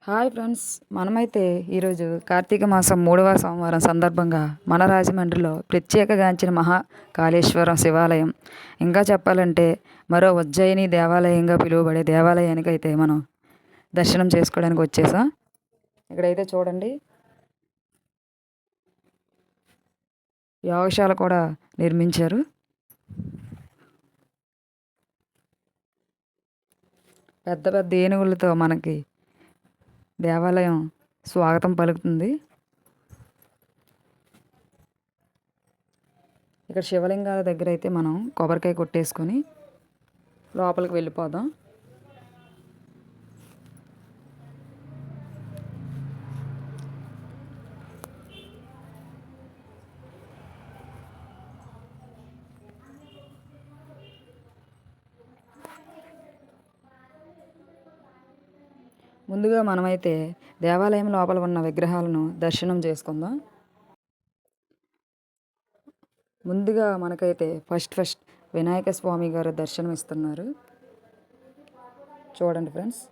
Hi friends, మనమైతే ఈరోజు కార్తీక మాసం 3వ సోమవారం సందర్భంగా మన రాజమండ్రిలో ప్రత్యేకగాంచిన మహాకాళేశ్వరం శివాలయం, ఇంకా చెప్పాలంటే మరో ఉజ్జయిని దేవాలయంగా పిలువబడే దేవాలయానికి అయితే మనం దర్శనం చేసుకోవడానికి వచ్చేసాం. ఇక్కడైతే చూడండి, యోగశాల కూడా నిర్మించారు. పెద్ద పెద్ద ఏనుగులతో మనకి దేవాలయం స్వాగతం పలుకుతుంది. ఇక్కడ శివలింగాల దగ్గర అయితే మనం కొబ్బరికాయ కొట్టేసుకొని లోపలికి వెళ్ళిపోదాం. ముందుగా మనమైతే దేవాలయం లోపల ఉన్న విగ్రహాలను దర్శనం చేసుకుందాం. ముందుగా మనకైతే ఫస్ట్ వినాయక స్వామి గారు దర్శనం ఇస్తున్నారు, చూడండి ఫ్రెండ్స్.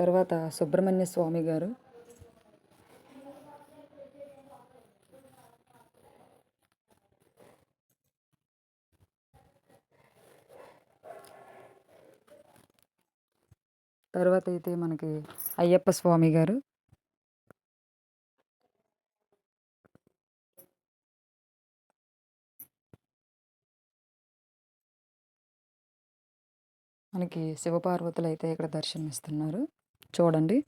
తర్వాత సుబ్రహ్మణ్య స్వామి గారు, తర్వాత అయితే మనకి అయ్యప్ప స్వామి గారు, మనకి శివపార్వతులు అయితే ఇక్కడ దర్శనమిస్తున్నారు, చూడండి.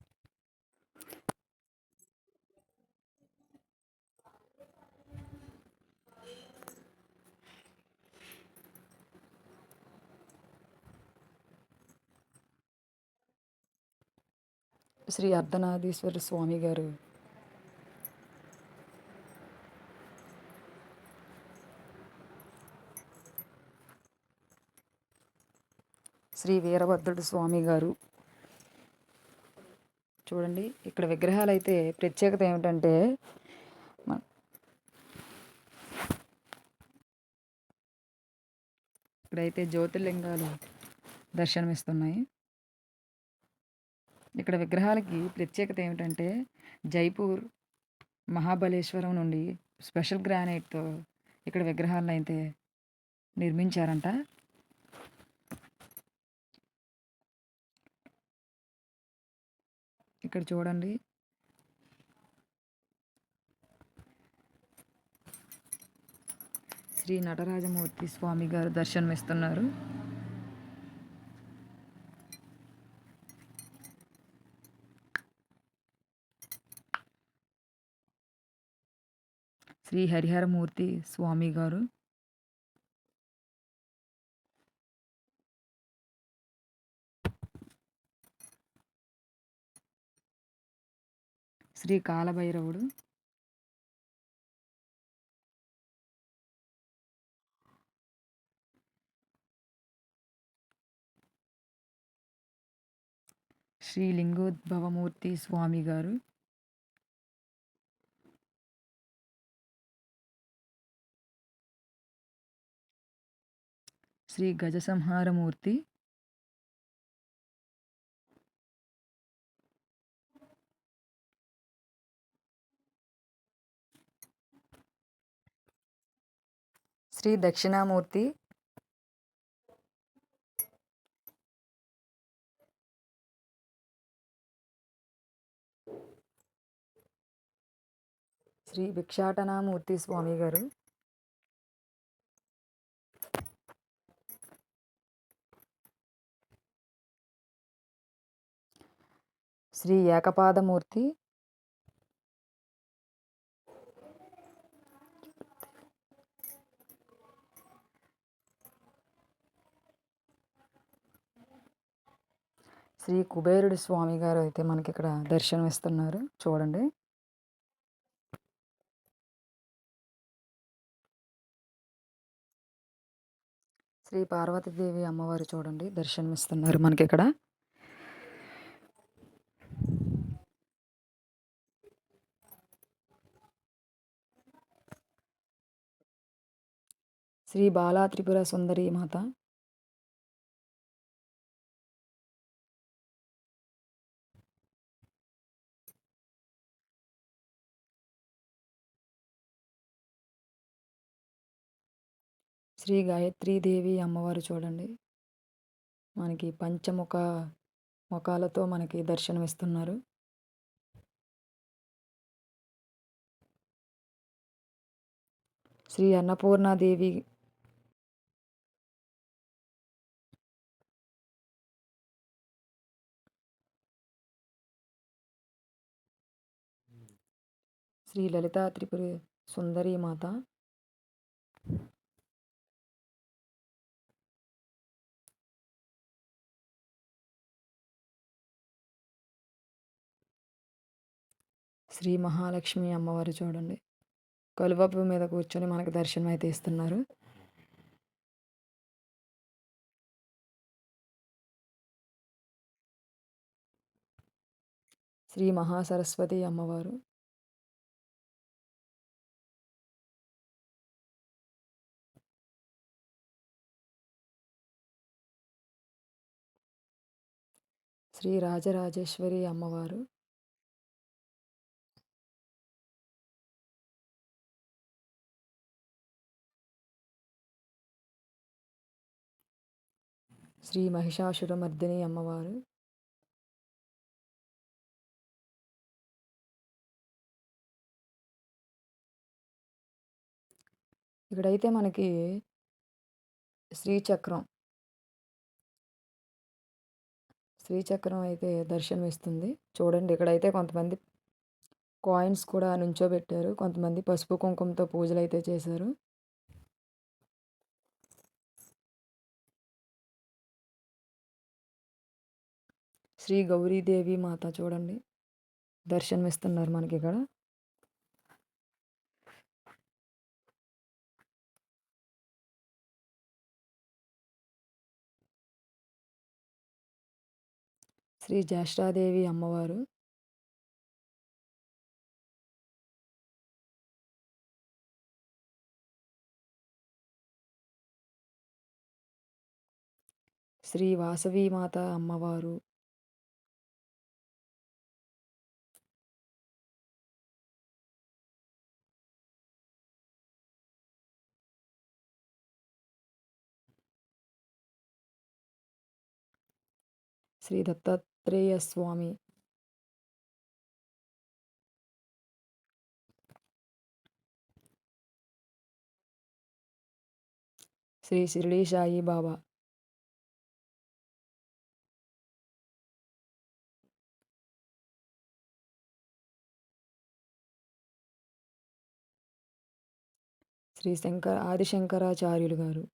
శ్రీ అర్ధనారీశ్వర స్వామి గారు, శ్రీ వీరభద్రుడు స్వామి గారు, చూడండి. ఇక్కడ విగ్రహాలు అయితే ప్రత్యేకత ఏమిటంటే ఇక్కడైతే జ్యోతిర్లింగాలు దర్శనమిస్తున్నాయి. ఇక్కడ విగ్రహాలకి ప్రత్యేకత ఏమిటంటే జైపూర్ మహాబలేశ్వరం నుండి స్పెషల్ గ్రానైట్తో ఇక్కడ విగ్రహాలను అయితే నిర్మించారంట. ఇక్కడ చూడండి, శ్రీ నటరాజమూర్తి స్వామి గారు దర్శనమిస్తున్నారు. శ్రీ హరిహరమూర్తి స్వామి గారు, శ్రీ కాలభైరవుడు, శ్రీ లింగోద్భవమూర్తి స్వామి గారు, శ్రీ గజసంహారమూర్తి, శ్రీ దక్షిణామూర్తి, శ్రీ భిక్షాటనామూర్తి స్వామి గారు, శ్రీ ఏకపాదమూర్తి, శ్రీ కుబేరుడు స్వామి గారు అయితే మనకి ఇక్కడ దర్శనం ఇస్తున్నారు, చూడండి. శ్రీ పార్వతీదేవి అమ్మవారు చూడండి దర్శనమిస్తున్నారు మనకి ఇక్కడ. శ్రీ బాలా త్రిపుర సుందరి మాత, శ్రీ గాయత్రీదేవి అమ్మవారు చూడండి. మనకి ముఖాలతో మనకి దర్శనమిస్తున్నారు. శ్రీ అన్నపూర్ణాదేవి శ్రీ లలితా త్రిపురి సుందరీ మాత, శ్రీ మహాలక్ష్మి అమ్మవారు చూడండి. కలువపు మీద కూర్చొని మనకు దర్శనం అయితే ఇస్తున్నారు. శ్రీ మహాసరస్వతి అమ్మవారు, శ్రీ రాజరాజేశ్వరి అమ్మవారు, శ్రీ మహిషాసురమర్దిని అమ్మవారు, ఇక్కడైతే మనకి శ్రీచక్రం శ్రీచక్రం అయితే దర్శనమిస్తుంది. చూడండి, ఇక్కడైతే కొంతమంది కాయిన్స్ కూడా నుంచోబెట్టారు. కొంతమంది పసుపు కుంకుమతో పూజలైతే చేశారు. శ్రీ గౌరీదేవి మాత చూడండి, దర్శనమిస్తున్నారు మనకిక్కడ. శ్రీ జ్యేష్ఠాదేవి అమ్మవారు, శ్రీ వాసవీమాత అమ్మవారు, శ్రీ దత్తాత్రేయ స్వామి, శ్రీ షిరిడి సాయి బాబా, శ్రీ ఆదిశంకరాచార్యులు గారు,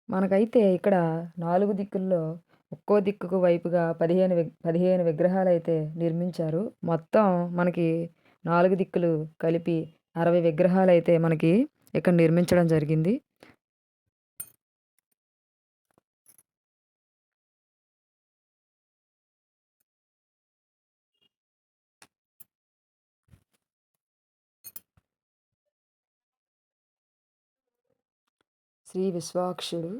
మనకైతే ఇక్కడ 4 దిక్కుల్లో ఒక్కో దిక్కుకు వైపుగా 15 విగ్రహాలైతే నిర్మించారు. మొత్తం మనకి 4 దిక్కులు కలిపి 60 విగ్రహాలైతే మనకి ఇక్కడ నిర్మించడం జరిగింది. శ్రీ విశ్వాక్షుడు,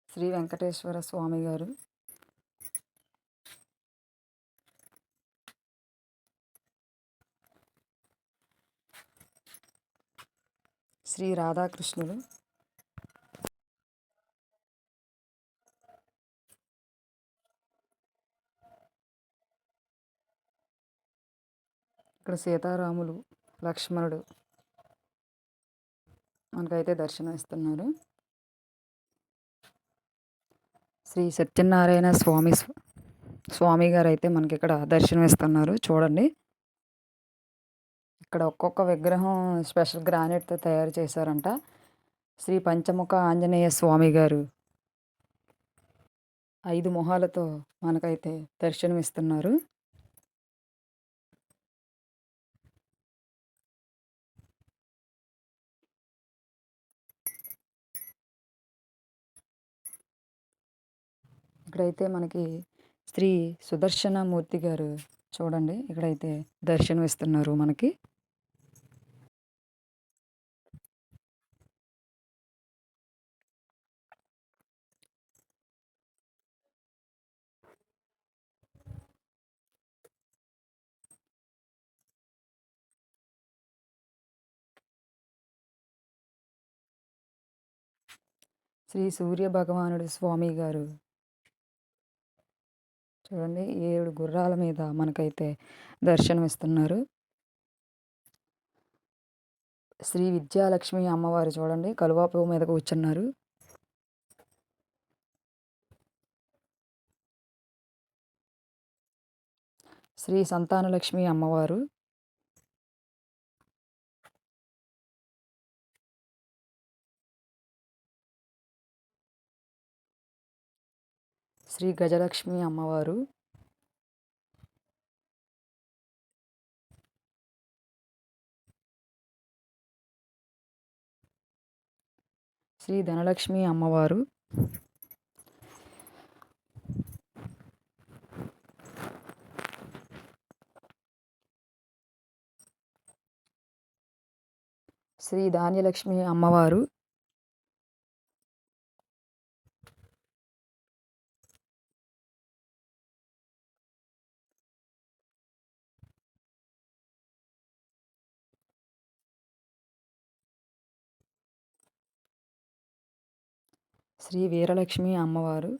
శ్రీ వెంకటేశ్వర స్వామి గారు, శ్రీ రాధాకృష్ణులు, ఇక్కడ సీతారాములు, లక్ష్మణుడు మనకైతే దర్శనం ఇస్తున్నారు. శ్రీ సత్యనారాయణ స్వామి గారు అయితే మనకి ఇక్కడ దర్శనం ఇస్తున్నారు. చూడండి, ఇక్కడ ఒక్కొక్క విగ్రహం స్పెషల్ గ్రానైట్తో తయారు చేశారంట. శ్రీ పంచముఖ ఆంజనేయ స్వామి గారు 5 మొహాలతో మనకైతే దర్శనం ఇస్తున్నారు. ఇక్కడైతే మనకి శ్రీ సుదర్శనమూర్తి గారు చూడండి ఇక్కడైతే దర్శనమిస్తున్నారు మనకి. శ్రీ సూర్య భగవానుడు స్వామి గారు చూడండి 7 గుర్రాల మీద మనకైతే దర్శనమిస్తున్నారు. శ్రీ విద్యాలక్ష్మి అమ్మవారు చూడండి కలువ పువ్వు మీద కూర్చున్నారు. శ్రీ సంతానలక్ష్మి అమ్మవారు, శ్రీ గజలక్ష్మి అమ్మవారు, శ్రీ ధనలక్ష్మి అమ్మవారు, శ్రీ ధాన్యలక్ష్మి అమ్మవారు, శ్రీ వీరలక్ష్మి అమ్మవారు,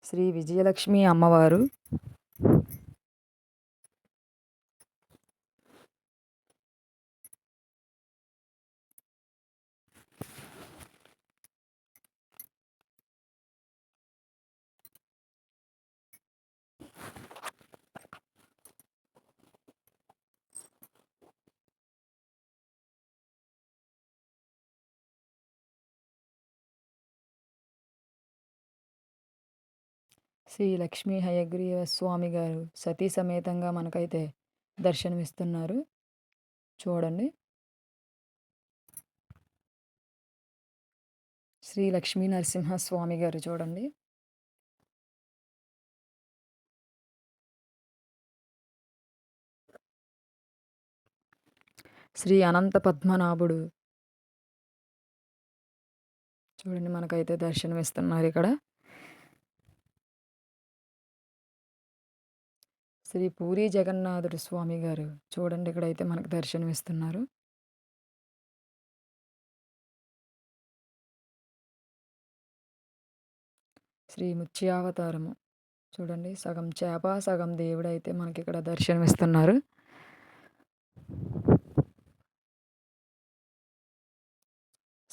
శ్రీ విజయలక్ష్మి అమ్మవారు, శ్రీ లక్ష్మీ హయగ్రీవ స్వామి గారు సతీ సమేతంగా మనకైతే దర్శనమిస్తున్నారు. చూడండి శ్రీ లక్ష్మీ నరసింహస్వామి గారు చూడండి. శ్రీ అనంత పద్మనాభుడు చూడండి మనకైతే దర్శనమిస్తున్నారు ఇక్కడ. శ్రీ పూరీ జగన్నాథుడు స్వామి గారు చూడండి ఇక్కడైతే మనకు దర్శనమిస్తున్నారు. శ్రీ ముత్యావతారము చూడండి సగం చేప సగం దేవుడైతే మనకి ఇక్కడ దర్శనమిస్తున్నారు.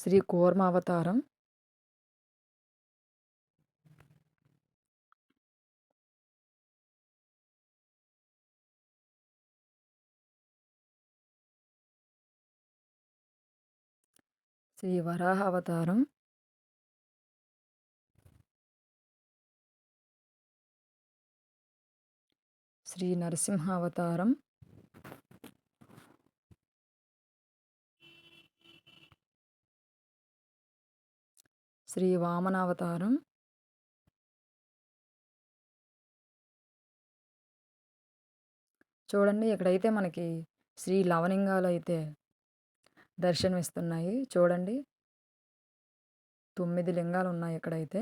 శ్రీ కూర్మ అవతారం, శ్రీ వరాహ అవతారం, శ్రీ నరసింహ అవతారం, శ్రీ వామన అవతారం, చూడండి ఇక్కడైతే మనకి శ్రీ లవలింగాలు అయితే దర్శనమిస్తున్నాయి. చూడండి 9 లింగాలు ఉన్నాయి ఇక్కడైతే.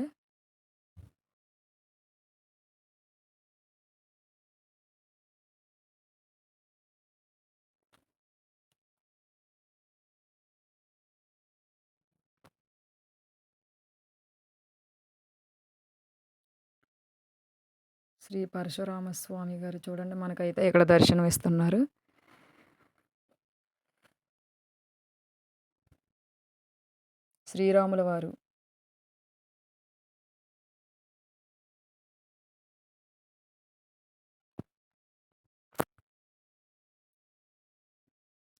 శ్రీ పరశురామ స్వామి గారు చూడండి మనకైతే ఇక్కడ దర్శనమిస్తున్నారు. శ్రీరాముల వారు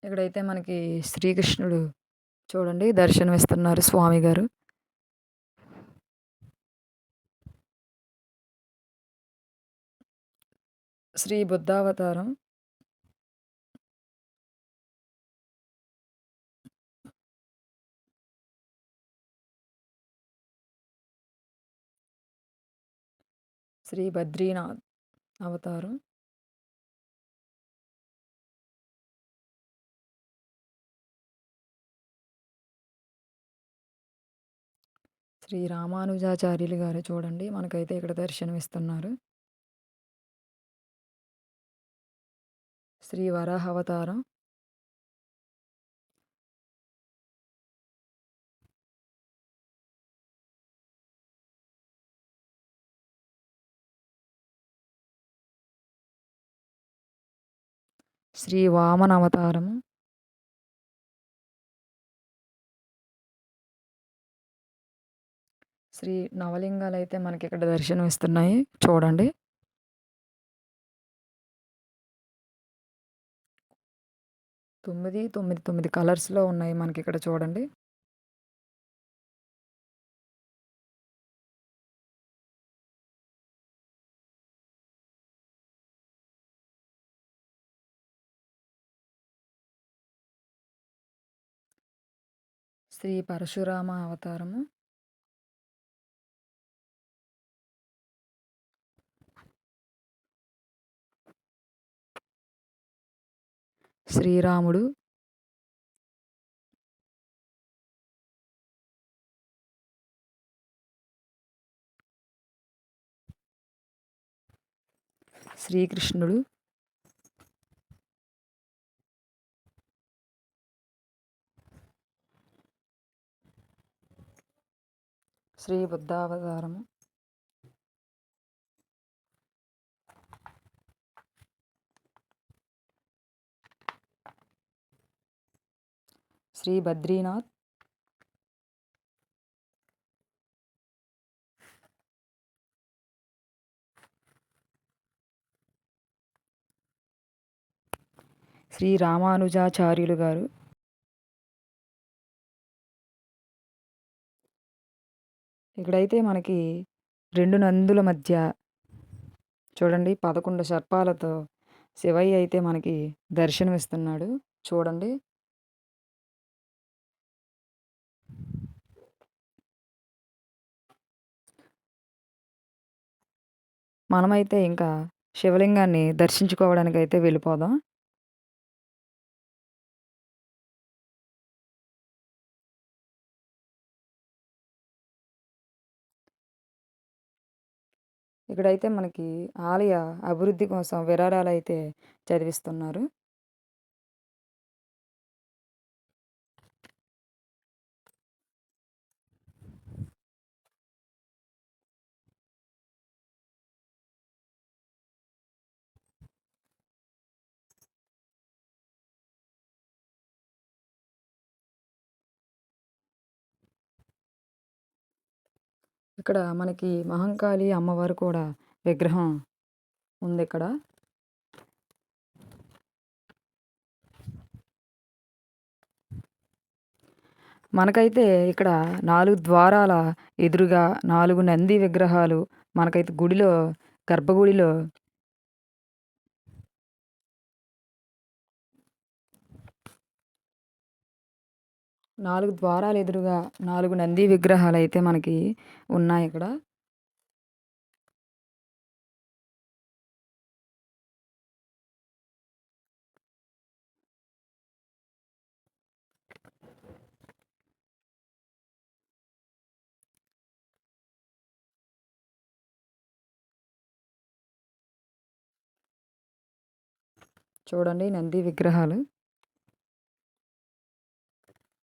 ఇక్కడైతే మనకి శ్రీకృష్ణుడు చూడండి దర్శనమిస్తున్నారు స్వామి గారు. శ్రీ బుద్ధావతారం, శ్రీ బద్రీనాథ్ అవతారం. శ్రీ రామానుజాచార్యులు గారు చూడండి మనకైతే ఇక్కడ దర్శనమిస్తున్నారు. శ్రీ వరాహ అవతారం. శ్రీ వామన అవతారము. శ్రీ నవలింగాలైతే మనకిక్కడ దర్శనమిస్తున్నాయి చూడండి. తొమ్మిది, 9, 9 కలర్స్‌లో ఉన్నాయి మనకిక్కడ చూడండి. శ్రీ పరశురామ అవతారము. శ్రీరాముడు. శ్రీకృష్ణుడు. శ్రీ బుద్ధావతారము. శ్రీ బద్రీనాథ్. శ్రీ రామానుజాచార్యులు గారు. ఇక్కడైతే మనకి 2 నందుల మధ్య చూడండి 11 సర్పాలతో శివయ్య అయితే మనకి దర్శనమిస్తున్నాడు చూడండి. మనమైతే ఇంకా శివలింగాన్ని దర్శించుకోవడానికైతే వెళ్ళిపోదాం. ఇక్కడైతే మనకి ఆలయ అభివృద్ధి కోసం విరాళాలైతే చదివిస్తున్నారు. ఇక్కడ మనకి మహంకాళి అమ్మవారు కూడా విగ్రహం ఉందిక్కడ. మనకైతే ఇక్కడ 4 ద్వారాల ఎదురుగా 4 నంది విగ్రహాలు మనకైతే గుడిలో గర్భగుడిలో 4 ద్వారాల ఎదురుగా 4 నంది విగ్రహాలైతే మనకి ఉన్నాయిక్కడ. చూడండి నంది విగ్రహాలు.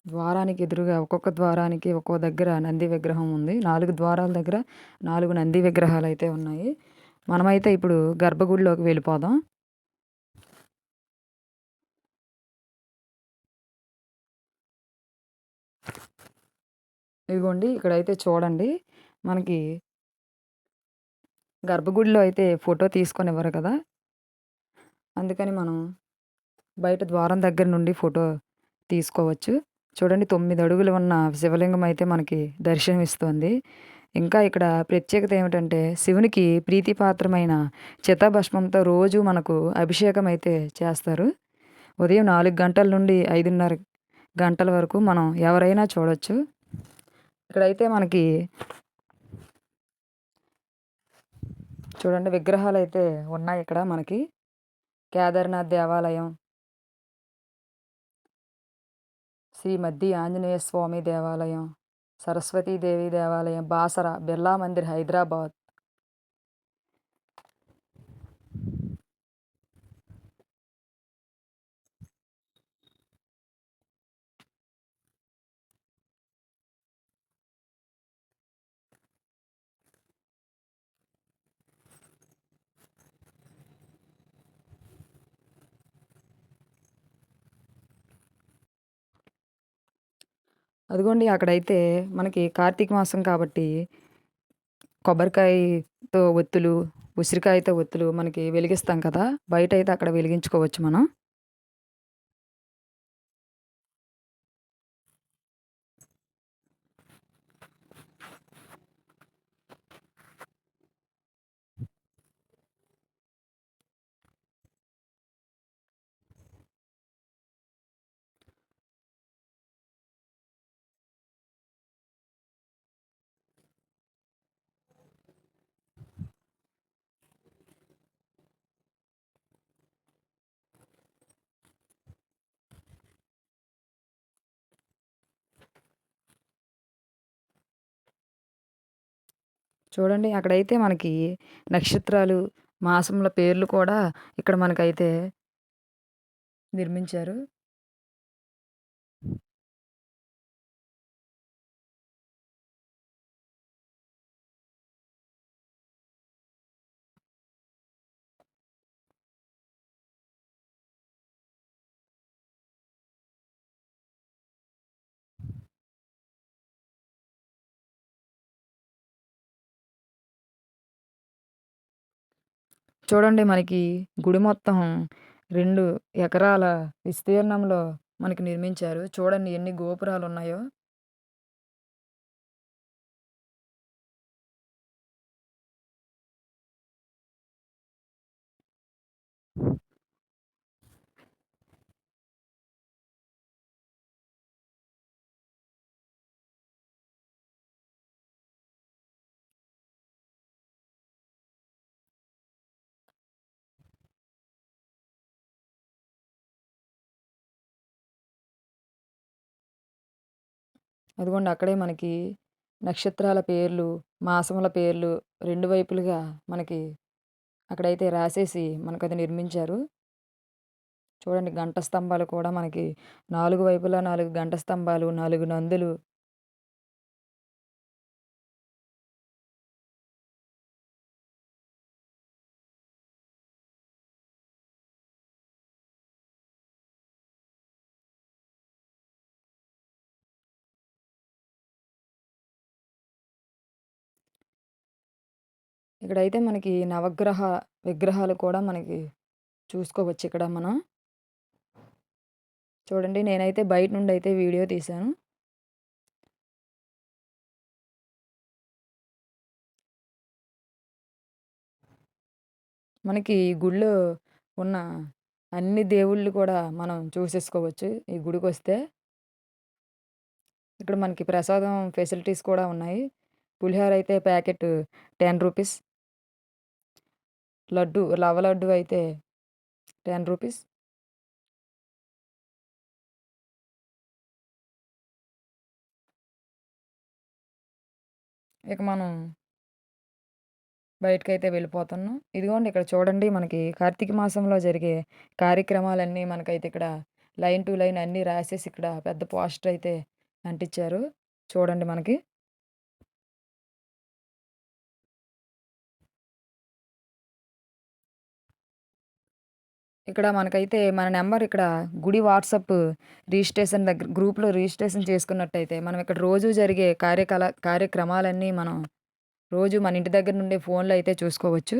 ద్వారానికి ఎదురుగా ఒక్కొక్క ద్వారానికి ఒక్కో దగ్గర నంది విగ్రహం ఉంది. 4 ద్వారాల దగ్గర 4 నంది విగ్రహాలైతే ఉన్నాయి. మనమైతే ఇప్పుడు గర్భగుడిలోకి వెళ్ళిపోదాం. ఇదిగోండి ఇక్కడైతే చూడండి మనకి గర్భగుడిలో అయితే ఫోటో తీసుకొనివ్వరు కదా! అందుకని మనం బయట ద్వారం దగ్గర నుండి ఫోటో తీసుకోవచ్చు. చూడండి 9 అడుగులు ఉన్న శివలింగం అయితే మనకి దర్శనమిస్తోంది. ఇంకా ఇక్కడ ప్రత్యేకత ఏమిటంటే శివునికి ప్రీతిపాత్రమైన చితాభస్మంతో రోజు మనకు అభిషేకం అయితే చేస్తారు. ఉదయం 4 గంటల నుండి 5:30 గంటల వరకు మనం ఎవరైనా చూడొచ్చు. ఇక్కడైతే మనకి చూడండి విగ్రహాలైతే ఉన్నాయిక్కడ మనకి. కేదార్‌నాథ్ దేవాలయం, శ్రీ మద్ది ఆంజనేయ స్వామి దేవాలయం, సరస్వతీదేవి దేవాలయం, బాసర, బిర్లా మందిర్ హైదరాబాద్. అదిగోండి అక్కడైతే మనకి కార్తీక మాసం కాబట్టి కొబ్బరికాయతో ఒత్తులు, ఉసిరికాయతో ఒత్తులు మనకి వెలిగిస్తాం కదా! బయటైతే అక్కడ వెలిగించుకోవచ్చు మనం. చూడండి అక్కడైతే మనకి నక్షత్రాలు, మాసముల పేర్లు కూడా ఇక్కడ మనకైతే నిర్మించారు. చూడండి మనకి గుడి మొత్తం 2 ఎకరాల విస్తీర్ణంలో మనకి నిర్మించారు. చూడండి ఎన్ని గోపురాలున్నాయో. అదిగోండి అక్కడే మనకి నక్షత్రాల పేర్లు, మాసముల పేర్లు 2 వైపులుగా మనకి అక్కడైతే రాసేసి మనకది నిర్మించారు. చూడండి గంట స్తంభాలు కూడా మనకి 4 వైపులా 4 గంట స్తంభాలు, 4 నందులు. ఇక్కడైతే మనకి నవగ్రహ విగ్రహాలు కూడా మనకి చూసుకోవచ్చిక్కడ మనం. చూడండి నేనైతే బయట నుండయితే వీడియో తీశాను. మనకి ఈ గుడిలో ఉన్న అన్ని దేవుళ్ళు కూడా మనం చూసేసుకోవచ్చు ఈ గుడికొస్తే. ఇక్కడ మనకి ప్రసాదం ఫెసిలిటీస్ కూడా ఉన్నాయి. పులిహోర అయితే ప్యాకెట్ 10 రూపీస్. లడ్డు రవ్వ లడ్డు అయితే 10 రూపీస్. ఇక మనం బయటకైతే వెళ్ళిపోతున్నాం. ఇదిగోండి ఇక్కడ చూడండి మనకి కార్తీక మాసంలో జరిగే కార్యక్రమాలన్నీ మనకైతే ఇక్కడ లైన్ టు లైన్ అన్నీ రాసేసి ఇక్కడ పెద్ద పోస్టర్ అయితే అంటించారు. చూడండి మనకి. ఇక్కడ మనకైతే మన నంబర్ ఇక్కడ గుడి వాట్సాప్ రిజిస్ట్రేషన్ దగ్గర గ్రూప్‌లో రిజిస్ట్రేషన్ చేసుకున్నట్టయితే మనం ఇక్కడ రోజు జరిగే కార్యక్రమాలన్నీ మనం రోజు మన ఇంటి దగ్గర నుండే ఫోన్‌లో అయితే చూసుకోవచ్చు.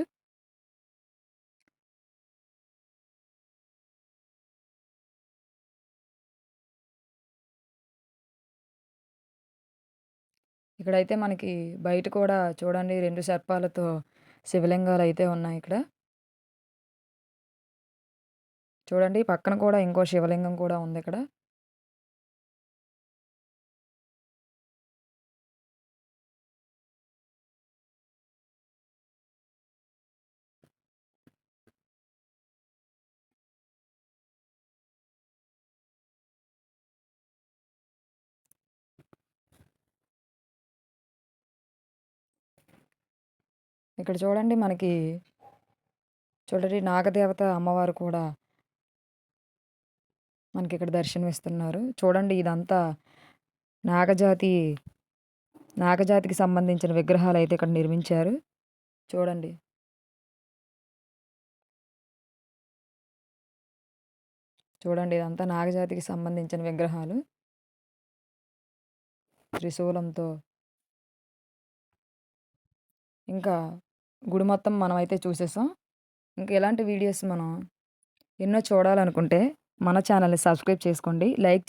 ఇక్కడైతే మనకి బయట కూడా చూడండి 2 సర్పాలతో శివలింగాలయితే ఉన్నాయిక్కడ. చూడండి పక్కన కూడా ఇంకో శివలింగం కూడా ఉందిక్కడ. ఇక్కడ చూడండి మనకి చూడండి నాగదేవత అమ్మవారు కూడా మనకిక్కడ దర్శనమిస్తున్నారు. చూడండి ఇదంతా నాగజాతి నాగజాతికి సంబంధించిన విగ్రహాలైతే ఇక్కడ నిర్మించారు. చూడండి. చూడండి ఇదంతా నాగజాతికి సంబంధించిన విగ్రహాలు. త్రిశూలంతో ఇంకా గుడి మొత్తం మనమైతే చూసేసాం. ఇంకా ఇలాంటి వీడియోస్ మనం ఎన్నో చూడాలనుకుంటే మన ఛానల్‌ని సబ్స్క్రైబ్ చేసుకోండి. లైక్